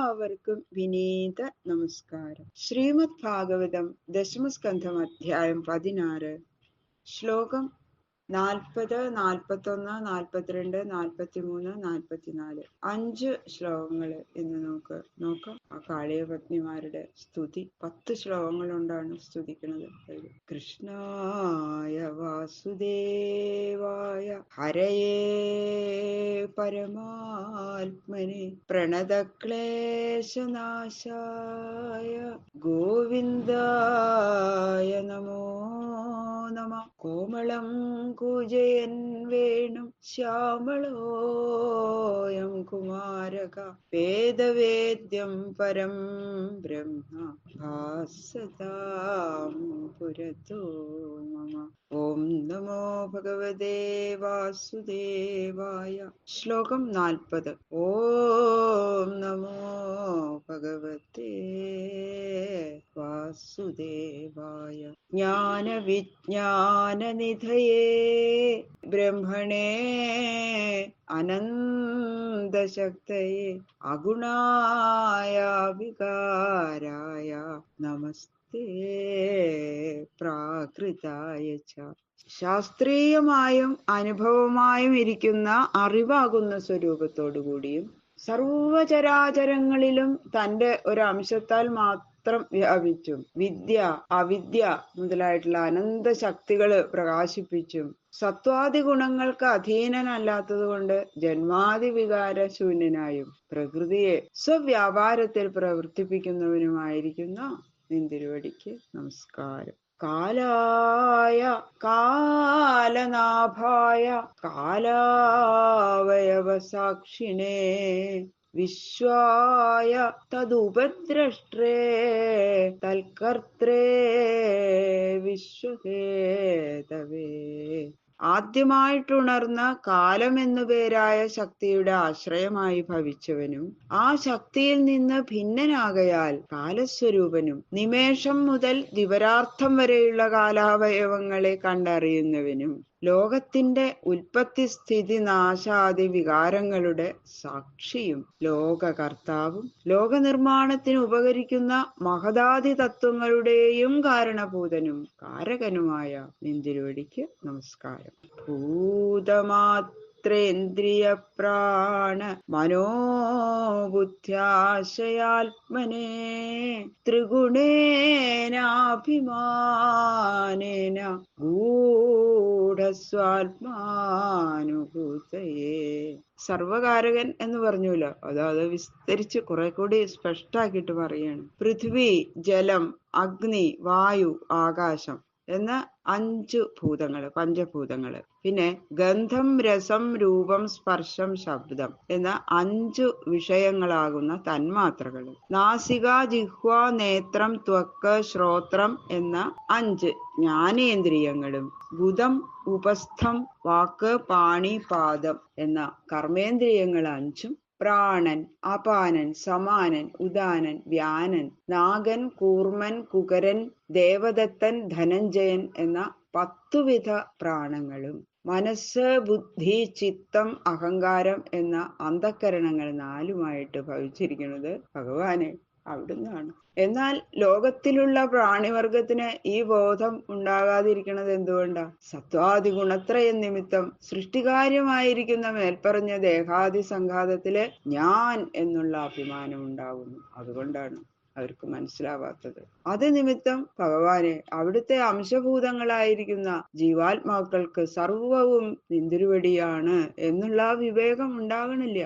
എല്ലാവർക്കും വിനീത നമസ്കാരം. ശ്രീമദ് ഭാഗവതം ദശമസ്കന്ധം അധ്യായം 16 ശ്ലോകം 40, 41, 42, 43, 44 5 ശ്ലോകങ്ങൾ ഇന്ന് നമുക്ക് നോക്കാം. ആ കാളിയ പത്നിമാരുടെ സ്തുതി 10 ശ്ലോകങ്ങളുണ്ടാണ് സ്തുതിക്കുന്നത്. കൃഷ്ണായ വാസുദേവായ ഹരയേ പരമാത്മനെ പ്രണതക്ലേശനാശായ ഗോവിന്ദായ നമോ നമഃ. കോമളം കൂജയൻ വേണും ശ്യാമളോയം കുമാരക വേദവേദ്യം പരം ബ്രഹ്മ ഭാസതാം പുരതോ മമ. ഓം നമോ ഭഗവതേ വാസുദേവായ. ശ്ലോകം 40. ഓം നമോ ഭഗവതേ വാസുദേവായ. ജ്ഞാനവിജ്ഞാനനിധയേ ബ്രഹ്മണേ അനന്തശക്തയേ അഗുണായ വികാരായ നമസ്തേ പ്രാകൃതായ ച. ശാസ്ത്രീയമായും അനുഭവമായും ഇരിക്കുന്ന അറിവാകുന്ന സ്വരൂപത്തോടുകൂടിയും സർവചരാചരങ്ങളിലും തന്റെ ഒരു അംശത്താൽ മാത്രം വ്യാപിച്ചും വിദ്യ അവിദ്യ മുതലായിട്ടുള്ള അനന്ത ശക്തികള് പ്രകാശിപ്പിച്ചും സത്വാദി ഗുണങ്ങൾക്ക് അധീനനല്ലാത്തത് കൊണ്ട് ജന്മാദി വികാര ശൂന്യനായും പ്രകൃതിയെ സ്വവ്യാപാരത്തിൽ പ്രവർത്തിപ്പിക്കുന്നവനുമായിരിക്കുന്ന നിന്തിരുവടിക്ക് നമസ്കാരം. കാലായ കാലനാഭായ കാലാവയവസാക്ഷിണേ വിശ്വായ തദുപദ്രഷ്ട്രേ തൽകർത്രേ വിശ്വഹേതവേ. ആദ്യമായിട്ടുണർന്ന കാലം എന്നുപേരായ ശക്തിയുടെ ആശ്രയമായി ഭവിച്ചവനും ആ ശക്തിയിൽ നിന്ന് ഭിന്നനാകയാൽ കാലസ്വരൂപനും നിമേഷം മുതൽ ദിവരാർത്ഥം വരെയുള്ള കാലാവയവങ്ങളെ കണ്ടറിയുന്നവനും ലോകത്തിന്റെ ഉൽപ്പത്തി സ്ഥിതി നാശാദി വികാരങ്ങളുടെ സാക്ഷിയും ലോകകർത്താവും ലോകനിർമ്മാണത്തിന് ഉപകരിക്കുന്ന മഹദാദി തത്വങ്ങളുടെയും കാരണഭൂതനും കാരകനുമായ നിന്തിരുവടിക്ക് നമസ്കാരം. ഭൂതമാത്രേന്ദ്രിയ പ്രാണ മനോബുദ്ധ്യാശയാത്മനേ ത്രിഗുണേനാഭിമാനേന ഗൂഢസ്വാത്മാനുഭൂതയേ. സർവകാരകൻ എന്ന് പറഞ്ഞല്ലോ, അത് വിസ്തരിച്ച് കുറെ കൂടി സ്പഷ്ടാക്കിയിട്ട് പറയാണ്. പൃഥ്വി, ജലം, അഗ്നി, വായു, ആകാശം എന്ന 5 ഭൂതങ്ങള്, പഞ്ചഭൂതങ്ങള്. പിന്നെ ഗന്ധം, രസം, രൂപം, സ്പർശം, ശബ്ദം എന്ന 5 വിഷയങ്ങളാകുന്ന തന്മാത്രകള്. നാസിക, ജിഹ്വ, നേത്രം, ത്വക്ക്, ശ്രോത്രം എന്ന 5 ജ്ഞാനേന്ദ്രിയങ്ങളും. ഗുദം, ഉപസ്ഥം, വാക്ക്, പാണി, പാദം എന്ന കർമ്മേന്ദ്രിയങ്ങൾ 5ഉം. പ്രാണൻ, അപാനൻ, സമാനൻ, ഉദാനൻ, വ്യാനൻ, നാഗൻ, കൂർമൻ, കുകരൻ, ദേവദത്തൻ, ധനഞ്ജയൻ എന്ന 10 വിധ പ്രാണങ്ങളും. മനസ്സ്, ബുദ്ധി, ചിത്തം, അഹങ്കാരം എന്ന അന്ധക്കരണങ്ങൾ 4ഉമായിട്ട് ഭവിച്ചിരിക്കുന്നത് ഭഗവാനെ അവിടുന്നാണ്. എന്നാൽ ലോകത്തിലുള്ള പ്രാണിവർഗത്തിന് ഈ ബോധം ഉണ്ടാകാതിരിക്കുന്നത് എന്തുകൊണ്ടാ? സത്വാദി ഗുണത്രയം നിമിത്തം സൃഷ്ടികാര്യമായിരിക്കുന്ന മേൽപ്പറഞ്ഞ ദേഹാദി സംഘാതത്തില് ഞാൻ എന്നുള്ള അഭിമാനം ഉണ്ടാകുന്നു. അതുകൊണ്ടാണ് അവർക്ക് മനസ്സിലാവാത്തത്. അത് നിമിത്തം ഭഗവാനെ അവിടുത്തെ അംശഭൂതങ്ങളായിരിക്കുന്ന ജീവാത്മാക്കൾക്ക് സർവവും നിന്തിരുവടിയാണ് എന്നുള്ള വിവേകം ഉണ്ടാകണില്ല.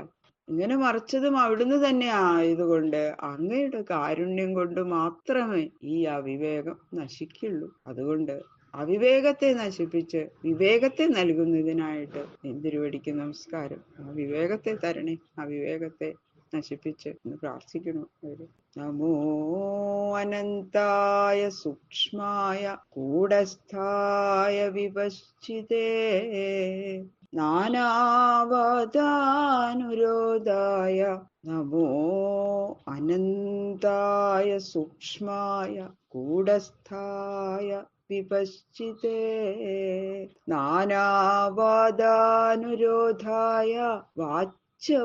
ഇങ്ങനെ മറിച്ചതും അവിടുന്ന് തന്നെ ആയതുകൊണ്ട് അങ്ങയുടെ കാരുണ്യം കൊണ്ട് മാത്രമേ ഈ അവിവേകം നശിക്കുള്ളൂ. അതുകൊണ്ട് അവിവേകത്തെ നശിപ്പിച്ച് വിവേകത്തെ നൽകുന്നതിനായിട്ട് നിന്തിരുവടിക്ക് നമസ്കാരം. ആ വിവേകത്തെ തരണേ, ആ വിവേകത്തെ നശിപ്പിച്ച് എന്ന് പ്രാർത്ഥിക്കണം. നമോ അനന്തായ സൂക്ഷ്മായ കൂടസ്ഥായ വിപശ്ചിതേ നാനാവതാനുരോധായ നമോ അനന്തായ സൂക്ഷ്മായ കൂടസ്ഥായ വിപശ്ചിതേ നാനാവാദാനുരോധായ വാച്യവാചകശക്തയേ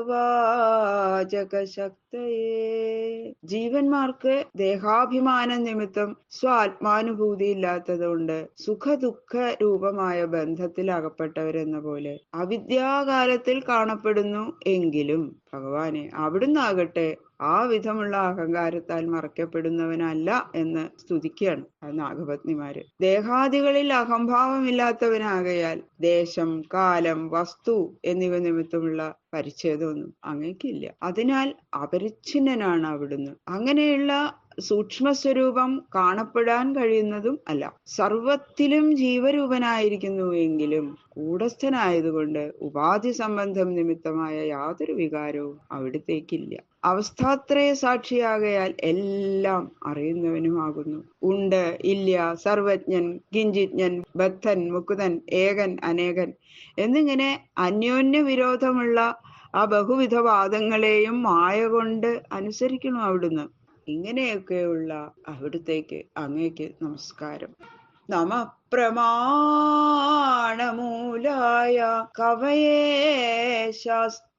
ജീവന്മാർക്ക് ദേഹാഭിമാന നിമിത്തം സ്വാത്മാനുഭൂതി ഇല്ലാത്തതുകൊണ്ട് സുഖദുഃഖ രൂപമായ ബന്ധത്തിൽ അകപ്പെട്ടവരെന്ന പോലെ അവിദ്യാകാലത്തിൽ കാണപ്പെടുന്നു. എങ്കിലും ഭഗവാനെ അവിടുന്നാകട്ടെ ആ വിധമുള്ള അഹങ്കാരത്താൽ മറയ്ക്കപ്പെടുന്നവനല്ല എന്ന് സ്തുതിക്കുകയാണ് നാഗപത്നിമാര്. ദേഹാദികളിൽ അഹംഭാവമില്ലാത്തവനാകയാൽ ദേശം, കാലം, വസ്തു എന്നിവ നിമിത്തമുള്ള പരിച്ഛേദമൊന്നും അങ്ങേക്കില്ല. അതിനാൽ അപരിച്ഛിന്നനാണ് അവിടുന്ന്. അങ്ങനെയുള്ള സൂക്ഷ്മസ്വരൂപം കാണപ്പെടാൻ കഴിയുന്നതും അല്ല. സർവത്തിലും ജീവരൂപനായിരിക്കുന്നു എങ്കിലും കൂടസ്ഥനായതുകൊണ്ട് ഉപാധി സംബന്ധം നിമിത്തമായ യാതൊരു വികാരവും അവിടത്തേക്കില്ല. അവസ്ഥാത്രയ സാക്ഷിയാകയാൽ എല്ലാം അറിയുന്നവനുമാകുന്നു. ഉണ്ട്, ഇല്ല, സർവജ്ഞൻ, കിഞ്ചിജ്ഞൻ, ബദ്ധൻ, മുകുതൻ, ഏകൻ, അനേകൻ എന്നിങ്ങനെ അന്യോന്യ വിരോധമുള്ള ആ ബഹുവിധ വാദങ്ങളെയും മായ കൊണ്ട് അനുസരിക്കണം അവിടുന്ന്. ഇങ്ങനെയൊക്കെയുള്ള അവിടുത്തേക്ക് അങ്ങേക്ക് നമസ്കാരം. നമ പ്രമാണമൂലായ കവയേ ശാസ്ത്രയോനയേ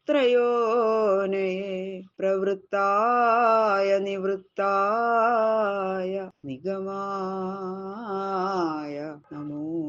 പ്രവൃത്തായ നിവൃത്തായ നിഗമായ നമോ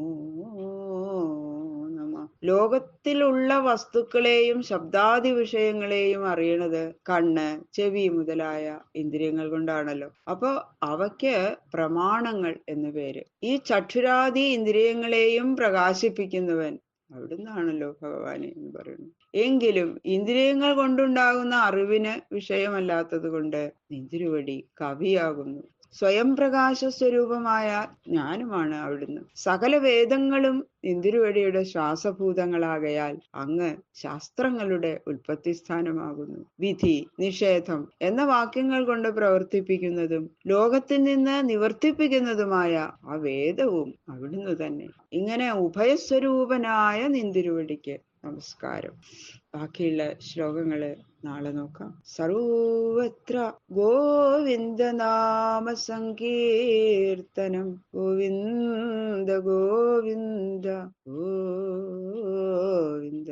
നമ. ലോകത്തിലുള്ള വസ്തുക്കളെയും ശബ്ദാദി വിഷയങ്ങളെയും അറിയണത് കണ്ണ്, ചെവി മുതലായ ഇന്ദ്രിയങ്ങൾ കൊണ്ടാണല്ലോ. അപ്പൊ അവയ്ക്ക് പ്രമാണങ്ങൾ എന്ന് പേര്. ഈ ചക്ഷുരാദി ഇന്ദ്രിയങ്ങളെയും പ്രകാശിപ്പിക്കുന്നവൻ അവിടുന്നാണല്ലോ ഭഗവാനെ എന്ന് പറയുന്നു. എങ്കിലും ഇന്ദ്രിയങ്ങൾ കൊണ്ടുണ്ടാകുന്ന അറിവിന് വിഷയമല്ലാത്തത് കൊണ്ട് നിന്തിരുവടി കവിയാകുന്നു. സ്വയം പ്രകാശ സ്വരൂപമായ ജ്ഞാനമാണ് അവിടുന്ന്. സകല വേദങ്ങളും നിന്തിരുവടിയുടെ ശ്വാസഭൂതങ്ങളാകയാൽ അങ്ങ് ശാസ്ത്രങ്ങളുടെ ഉൽപ്പത്തി സ്ഥാനമാകുന്നു. വിധി, നിഷേധം എന്ന വാക്യങ്ങൾ കൊണ്ട് പ്രവർത്തിപ്പിക്കുന്നതും ലോകത്തിൽ നിന്ന് നിവർത്തിപ്പിക്കുന്നതുമായ ആ വേദവും അവിടുന്ന് തന്നെ. ഇങ്ങനെ ഉഭയസ്വരൂപനായ നിന്തിരുവടിക്ക് നമസ്കാരം. ബാക്കിയുള്ള ശ്ലോകങ്ങള് നാളെ നോക്കാം. സർവത്ര ഗോവിന്ദനാമ സങ്കീർത്തനം. ഗോവിന്ദ ഗോവിന്ദ ഗോവിന്ദ.